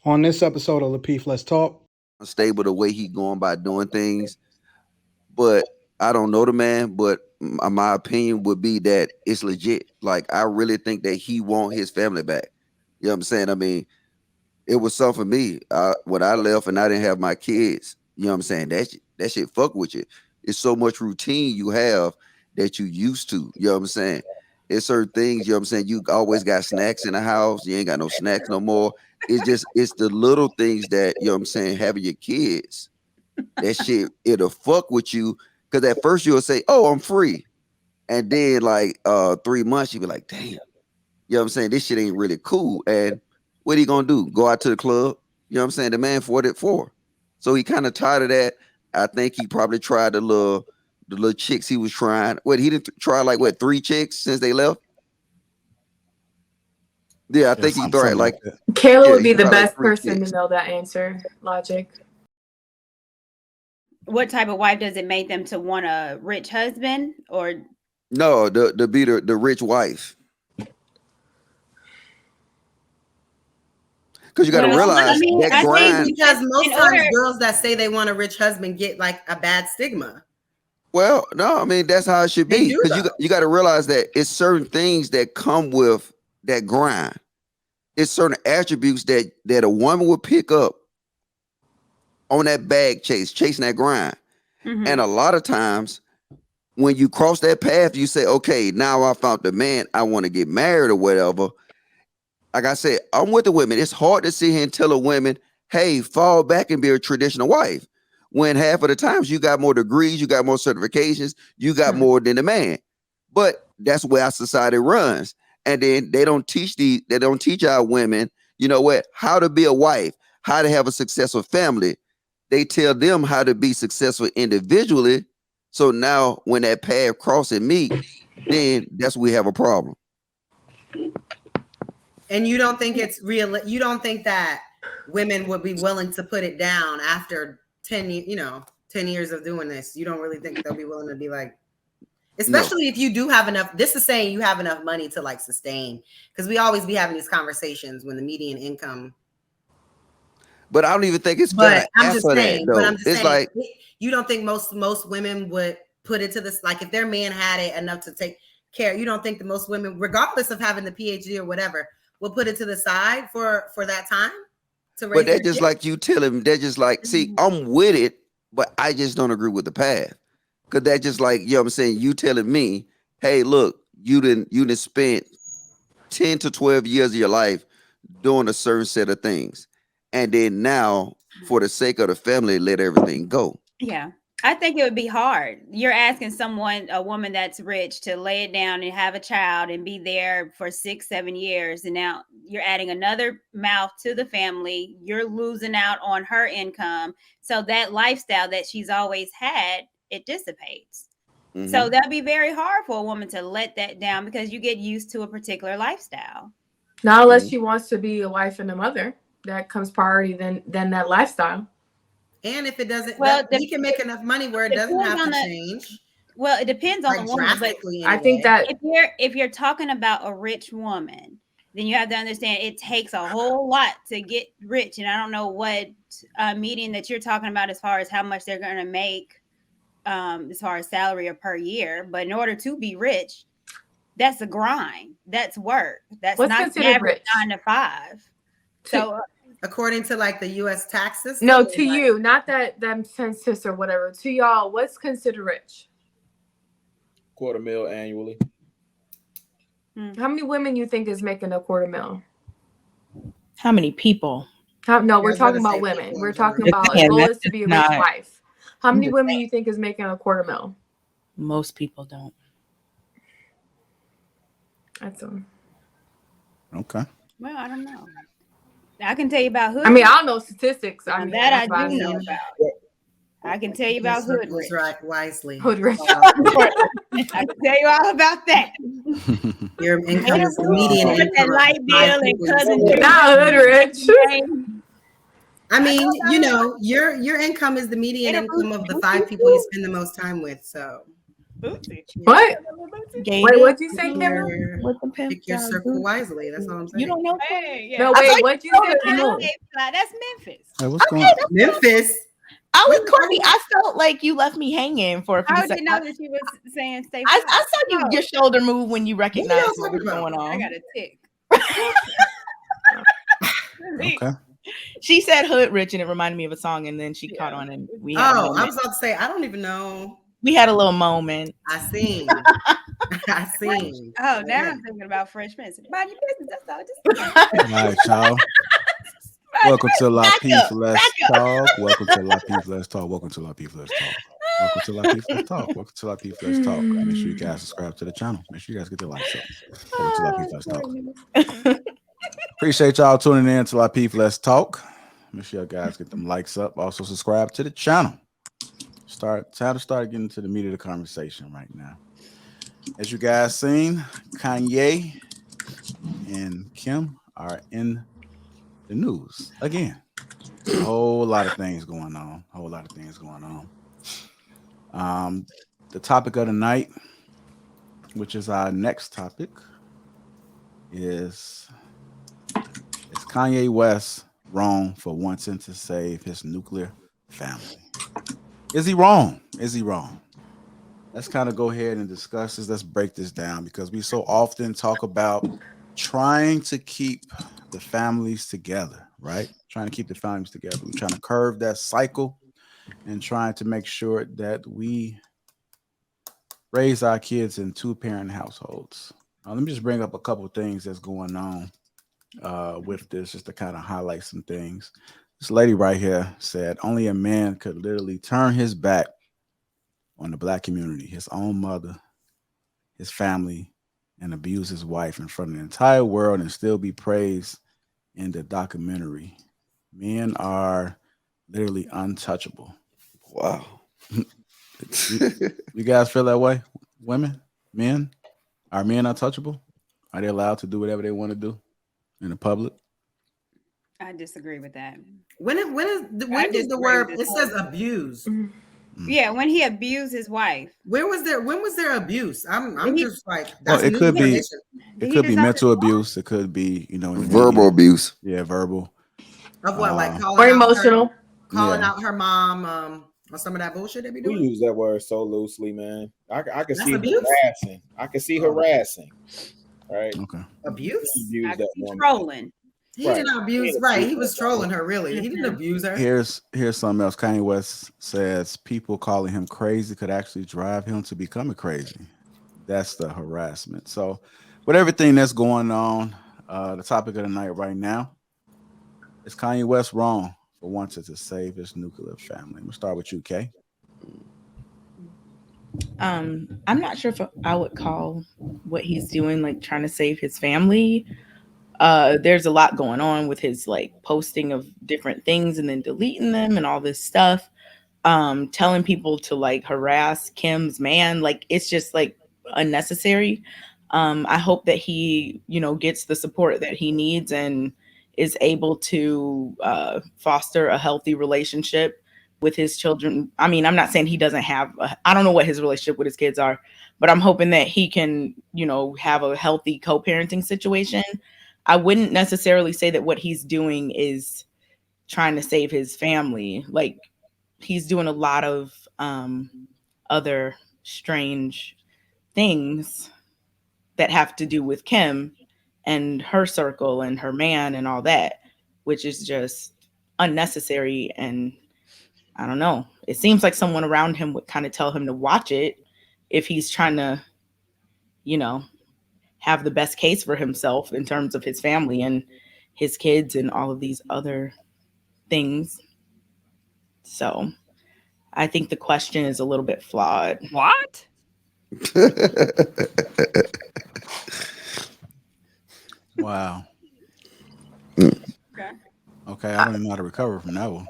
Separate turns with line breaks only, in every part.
On this episode of Lapeef Let's Talk,
Stable the way he going by doing things, but I don't know the man, but my opinion would be that it's legit. Like I really think that he want his family back. You know what I'm saying? I mean, it was something for me. When I left and I didn't have my kids, you know what I'm saying? That shit fuck with you. It's so much routine you have that you used to. You know what I'm saying? It's certain things, you know what I'm saying? You always got snacks in the house. You ain't got no snacks no more. It's the little things that, you know what I'm saying, having your kids. That shit, it'll fuck with you. Cause at first you'll say, oh, I'm free. And then like 3 months, you be like, damn, you know what I'm saying? This shit ain't really cool. And what he gonna do? Go out to the club? You know what I'm saying? The man fought it for. So he kind of tired of that. I think he probably tried the little chicks he was trying. What he didn't try like what 3 chicks since they left? Yeah, I
yeah,
think he tried
something
like
like that.
Kayla
yeah,
would
he
be the
tried like
best
3
person to
chicks.
know that answer. Logic.
What type of wife does it make them to want a rich husband or
No, the be the rich wife. Because you got to
well, I
realize
mean,
that
I think
grind.
Because most
in
times
order
girls that say they want a rich husband get like a bad stigma.
Well, no, I mean that's how it should
They
be.
do
Because
though.
you got to realize that it's certain things that come with that grind. It's certain attributes that a woman will pick up on that bag chasing that grind. And a lot of times when you cross that path, you say, okay, now I found the man I want to get married or whatever. Like I said, I'm with the women. It's hard to sit here and tell a woman, hey, fall back and be a traditional wife. When half of the times you got more degrees, you got more certifications, you got more than the man. But that's where our society runs. And then they don't teach our women, you know what, how to be a wife, how to have a successful family. They tell them how to be successful individually. So now when that path cross and meet, then that's where we have a problem.
And you don't think it's real? You don't think that women would be willing to put it down after 10 years of doing this? You don't really think they'll be willing to be like,
No.
especially if you do have enough. This is saying you have enough money to like sustain, because we always be having these conversations when the median income.
But I don't even think it's
But
gonna
I'm just
answer that
saying. But
though.
I'm just
It's
saying.
like,
You don't think most women would put it to this, like if their man had it enough to take care. You don't think that most women, regardless of having the PhD or whatever, will put it to the side for that time to raise
but they're
their
just
kid?
like you tell them, they're just like, see, I'm with it, but I just don't agree with the path. Cause that's just like, you know what I'm saying? You telling me, hey, look, you didn't spend 10 to 12 years of your life doing a certain set of things. And then now, for the sake of the family, let everything go.
yeah. I think it would be hard. You're asking a woman that's rich, to lay it down and have a child and be there for 6, 7 years. And now you're adding another mouth to the family. You're losing out on her income. So that lifestyle that she's always had, it dissipates. So that'd be very hard for a woman to let that down, because you get used to a particular lifestyle.
Not unless she wants to be a wife and a mother. That comes priority than that lifestyle.
And if it doesn't,
Well,
he can make enough money where it doesn't have to change.
Well, it depends on
Like
the woman. But
drastically
I think that
if you're talking about a rich woman, then you have to understand it takes a whole lot to get rich. And I don't know what median that you're talking about as far as how much they're going to make as far as salary or per year. But in order to be rich, that's a grind. That's work. That's
What's
not
considered
average
rich?
9 to 5. So
according to like the U.S. tax system.
No, to you, not that census or whatever. To y'all, what's considered rich?
$250,000 annually.
How many women you think is making $250,000?
How many people?
No, we're talking about women. We're talking about the goal is to be a rich wife. How many women you think is making $250,000?
Most people don't.
That's them.
Okay.
well, I don't know. I can tell you about hood.
I mean, I don't know statistics. I mean,
that I
that's
do know about. I can tell you about hood rich.
Right, wisely.
Hood rich.
I can tell you all about that.
Your income is the median
With
income.
that light bill and cousin.
Not hood rich.
I mean, your income is the median income of the 5 people you spend the most time with. So
Bootsy.
What?
Gated.
Wait, what'd you say, Kim?
With the pimp
Pick your
down
circle
boots.
wisely. That's all I'm saying.
You don't know?
Hey, yeah.
No,
I thought
wait,
you
what'd you
told
say,
us
Kim?
no.
That's Memphis.
Hey, what's going on?
Memphis.
I was
Wait,
Courtney. I felt like you left me hanging for a few
How did you
seconds.
know that she was saying stay
I
fly?
saw you your shoulder move when you recognized
y'all
what was
talking about?
going on.
I got a tick.
Okay.
She said "Hood Rich" and it reminded me of a song, and then she caught on, and we had a
Oh, I
moment.
was about to say, I don't even know.
We had a little moment.
I seen. I seen.
Oh, now I'm thinking about Fresh Prince. Mind your business. That's all.
All right, y'all. Welcome to Lapeef Let's Talk. Welcome to Lapeef Let's Talk. Welcome to Lapeef Let's Talk. Welcome to Lapeef Let's Talk. Welcome to Lapeef Let's Talk. Make sure you guys subscribe to the channel. Make sure you guys get the likes up. Welcome to Lapeef Let's Talk. Appreciate y'all tuning in to Lapeef Let's Talk. Make sure you guys get them likes up. Also subscribe to the channel. Time to start getting to the meat of the conversation right now. As you guys seen, Kanye and Kim are in the news again. A whole lot of things going on. The topic of the night, which is our next topic, is Kanye West wrong for wanting to save his nuclear family? Is he wrong? Let's kind of go ahead and discuss this. Let's break this down because we so often talk about trying to keep the families together, right? Trying to keep the families together. We're trying to curve that cycle and trying to make sure that we raise our kids in two-parent households. Let me just bring up a couple of things that's going on with this, just to kind of highlight some things. This lady right here said only a man could literally turn his back on the Black community, his own mother, his family, and abuse his wife in front of the entire world and still be praised in the documentary. Men are literally untouchable.
Wow.
You guys feel that way? Women? Men? Are men untouchable? Are they allowed to do whatever they want to do in the public?
I disagree with that.
When did the word, it says abuse.
Yeah, when he abused his wife.
When was there abuse? I'm just like,
Well,
that's
it could be
information.
mental abuse. It could be,
verbal abuse.
Yeah, verbal.
Of what, like
or emotional.
Calling out her mom, or some of that bullshit they be
We
doing.
use that word so loosely, man. I can
That's
see
abuse?
harassing. I can see harassing. Right.
Okay. Abuse?
Use that woman.
Trolling.
He did not abuse. Right. He was trolling her. Really. He didn't abuse her.
Here's something else. Kanye West says people calling him crazy could actually drive him to becoming crazy. That's the harassment. So, with everything that's going on, the topic of the night right now is Kanye West wrong for wanting to save his nuclear family. I'm gonna start with you, Kay.
I'm not sure if I would call what he's doing like trying to save his family. There's a lot going on with his like posting of different things and then deleting them and all this stuff. Telling people to like harass Kim's man, like it's just like unnecessary. I hope that he, gets the support that he needs and is able to foster a healthy relationship with his children. I mean, I'm not saying he doesn't have, I don't know what his relationship with his kids are, but I'm hoping that he can, have a healthy co-parenting situation. I wouldn't necessarily say that what he's doing is trying to save his family. Like he's doing a lot of other strange things that have to do with Kim and her circle and her man and all that, which is just unnecessary. And I don't know. It seems like someone around him would kind of tell him to watch it if he's trying to, have the best case for himself in terms of his family and his kids and all of these other things. So I think the question is a little bit flawed.
What?
Wow. Okay, I don't even know how to recover from that one.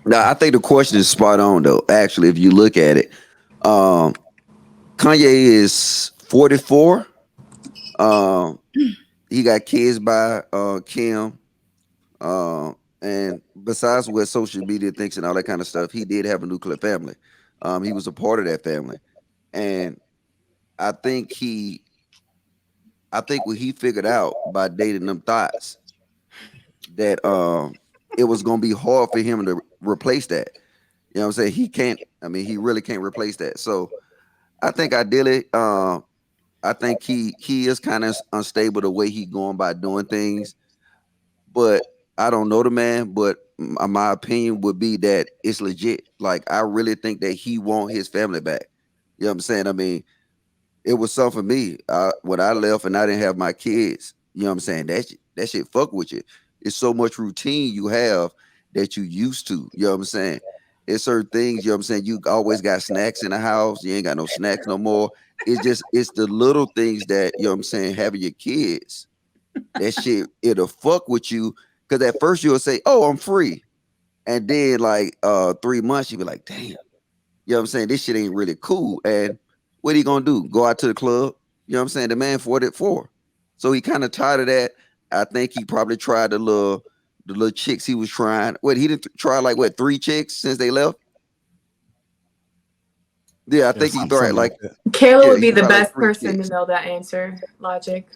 No, I think the question is spot on though. Actually, if you look at it, Kanye is 44. He got kids by Kim. And besides what social media thinks and all that kind of stuff, he did have a nuclear family. He was a part of that family. And I think what he figured out by dating them thoughts that it was gonna be hard for him to replace that. You know what I'm saying? He can't. I mean, he really can't replace that. So I think ideally, I think he is kind of unstable the way he going by doing things. But I don't know the man. But my opinion would be that it's legit. Like I really think that he want his family back. You know what I'm saying? I mean, it was something for me. When I left and I didn't have my kids, you know what I'm saying? That shit fuck with you. It's so much routine you have that you used to. You know what I'm saying? It's certain things, you know what I'm saying? You always got snacks in the house. You ain't got no snacks no more. It's the little things that, you know what I'm saying, having your kids. That shit, it'll fuck with you. Cause at first you'll say, oh, I'm free. And then like 3 months, you'll be like, damn. You know what I'm saying? This shit ain't really cool. And what he gonna do? Go out to the club? You know what I'm saying? The man 44. So he kind of tired of that. I think he probably tried the little chicks he was trying. What, he didn't try like what, 3 chicks since they left? Yeah, I think he tried like
Kayla would
he
be the
tried like
best
3
person
chicks.
to know that answer. Logic.